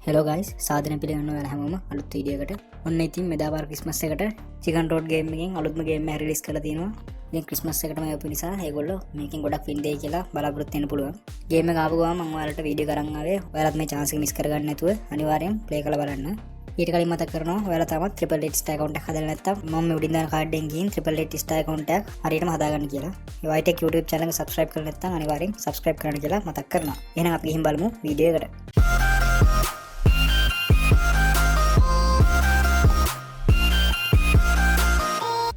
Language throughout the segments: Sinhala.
හෙලෝ ගයිස් සාධන පිළිගන්න ඔයාලා හැමෝම අලුත් වීඩියෝ එකට. ඔන්න ඉතින් මෙදා පාර ක්‍රිස්මස් එකට චිකන් රෝඩ් ගේම් එකෙන් අලුත්ම ගේම් එක රිලීස් කරලා තිනවා. ඉතින් ක්‍රිස්මස් එකටම ආපු නිසා ඒගොල්ලෝ මේකෙන් ගොඩක් වින් දෙයි කියලා බලාපොරොත්තු වෙන්න පුළුවන්. ගේම් එක ආපු ගමන් මම ඔයාලට වීඩියෝ කරන් ආවේ. ඔයාලත් මේ chance එක මිස් කරගන්න නැතුව අනිවාර්යෙන් ප්ලේ කරලා බලන්න. ඊට කලින් මතක් කරනවා ඔයාලා තාමත් triple eight star account එක හදලා නැත්නම් මම මේ උඩින් දාන කාඩ් එකෙන් ගිහින් triple eight star account එක හරියටම හදාගන්න කියලා. ඒ YTech YouTube channel එක subscribe කරලා නැත්නම් අනිවාර්යෙන් subscribe කරන්න කියලා මතක් කරනවා. එහෙනම් අපි ගිහින් බලමු වීඩියෝ එකට.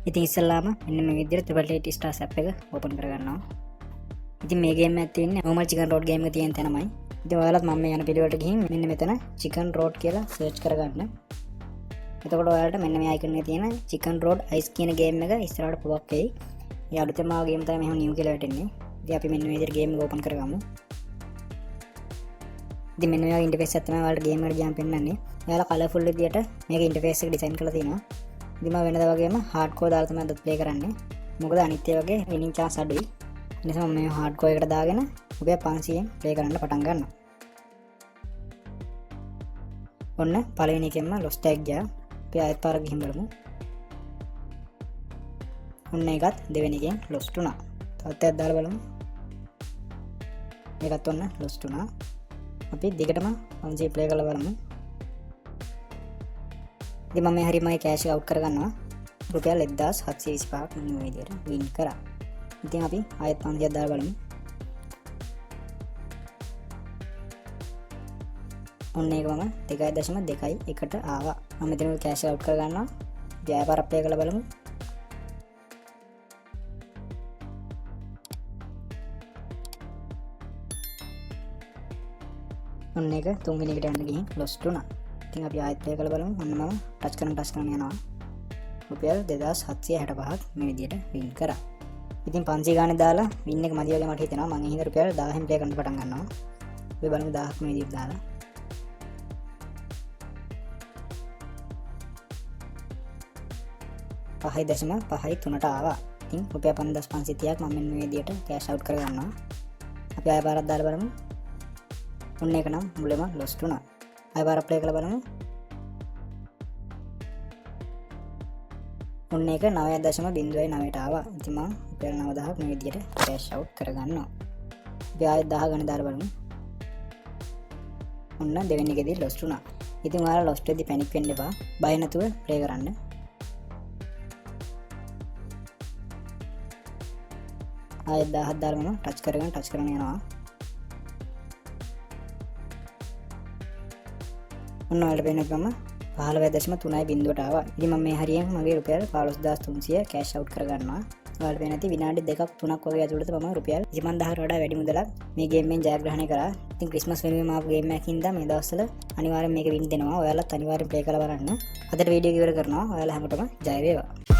ඉතින් ඉස්සෙල්ලාම මෙන්න මේ විදිහට triple eight stars app එක open කරගන්නවා. ඉතින් මේ ගේම් එකක් තියෙන්නේ normal chicken road game එක තියෙන තැනමයි. ඉතින් ඔයාලත් මම මේ යන පිළිවෙලට ගිහින් මෙන්න මෙතන chicken road කියලා search කරගන්න. එතකොට ඔයාලට මෙන්න මේ icon එකේ තියෙන chicken road ice කියන ගේම් එක ඉස්සරහට පොප් අප් වෙයි. මේ අලුතෙන්ම ආව ගේම් තමයි මෙහෙම new කියලා වැටෙන්නේ. ඉතින් අපි මෙන්න මේ විදිහට ගේම් එක open කරගමු. ඉතින් මෙන්න මේ interface එක තමයි ඔයාලට ගේම් එකට ගියාම පෙන්නන්නේ. ඔයාලා colourful විදිහට මේක interface එක design කරලා තියෙනවා. ඉතින් මම වෙනදා වගේම hardcore දාලා තමයි අද play කරන්නේ. මොකද අනිත් ඒවා වගේ winning chance අඩුයි. ඒ නිසා මම මේ hardcore එකට දාගෙන රුපියල් 500ෙන් play කරන්න පටන් ගන්නවා. ඔන්න පළවෙනි එකෙන්ම lost tag ගියා. අපි ආයෙත් පාරක් ගිහින් බලමු. ඔන්න ඒකත් දෙවෙනි එකෙන් lost වුණා. තවත් එකක් දාලා බලමු. මේකත් ඔන්න lost වුණා. අපි දිගටම 500 play කරලා බලමු. ඉතින් මම මේ හරියම කෑෂ් එක අවුට් කරගන්නවා. රුපියල් 1725ක් මේ විදිහට වින් කරා. ඉතින් අපි ආයෙත් 500ක් දාලා බලමු. ඔන්න ඒක මම 2.21ට ආවා. මම මෙතන කෑෂ් එක අවුට් කරගන්නවා. ජයපාර ප්ලේ කරලා බලමු. ඔන්න ඒක තුන්වෙනි එකට යන්න ගිහින් lost වුණා. ඉතින් අපි ආයෙත් ප්ලේ කරලා බලමු. ඔන්න මම ටච් කරන යනවා. රුපියල් 2765ක් මේ විදිහට වින් කරා. ඉතින් 500 ගානේ දාලා වින් එක මදි වගේ මට හිතෙනවා. මම එහෙනම් රුපියල් 1000න් ප්ලේ කරන්න පටන් ගන්නවා. අපි බලමු 1000ක් මේ විදිහට දාලා. 5.53ට ආවා. ඉතින් රුපියල් 5530ක් මම මෙන්න මේ විදිහට කෑෂ් අවුට් කරගන්නවා. අපි ආයෙ පාරක් දාලා බලමු. ඔන්න ඒක නම් මුලෙම lost වුණා. ආයෙ පාරක් ප්ලේ කරලා බලමු. ඔන්න ඒක 9.09ට ආවා. ඉතින් මම රුපියල් 9000ක් මේ විදිහට කෑෂ් අවුට් කරගන්නවා. අපි ආයෙත් 10 ගන්න දාලා බලමු. ඔන්න දෙවෙනි එකේදී lost වුණා. ඉතින් ඔයාලා lost වෙද්දි පැනික් වෙන්න එපා. බය නැතුව ප්ලේ කරන්න. ආයෙත් 1000ක් දාලා මම ටච් කරගෙන යනවා. ඔන්න ඔයාලට පේන එකම 15.3.0ට ආවා. ඉතින් මම මේ හරියෙන් මගේ රුපියල් 15300 කෑෂ් අවුට් කරගන්නවා. ඔයාලට පේන ඇති විනාඩි 2ක් 3ක් වගේ ඇතුළත මම රුපියල් 20000කට වඩා වැඩි මුදලක් මේ ගේම් එකෙන් ජයග්‍රහණය කරා. ඉතින් ක්‍රිස්මස් වෙනුවෙන් ආපු ගේම් එකක් හින්දා මේ දවස්වල අනිවාර්යෙන් මේක වින් දෙනවා. ඔයාලත් අනිවාර්යෙන් ප්ලේ කරලා බලන්න. අදට වීඩියෝ එක ඉවර කරනවා. ඔයාලා හැමෝටම ජය වේවා.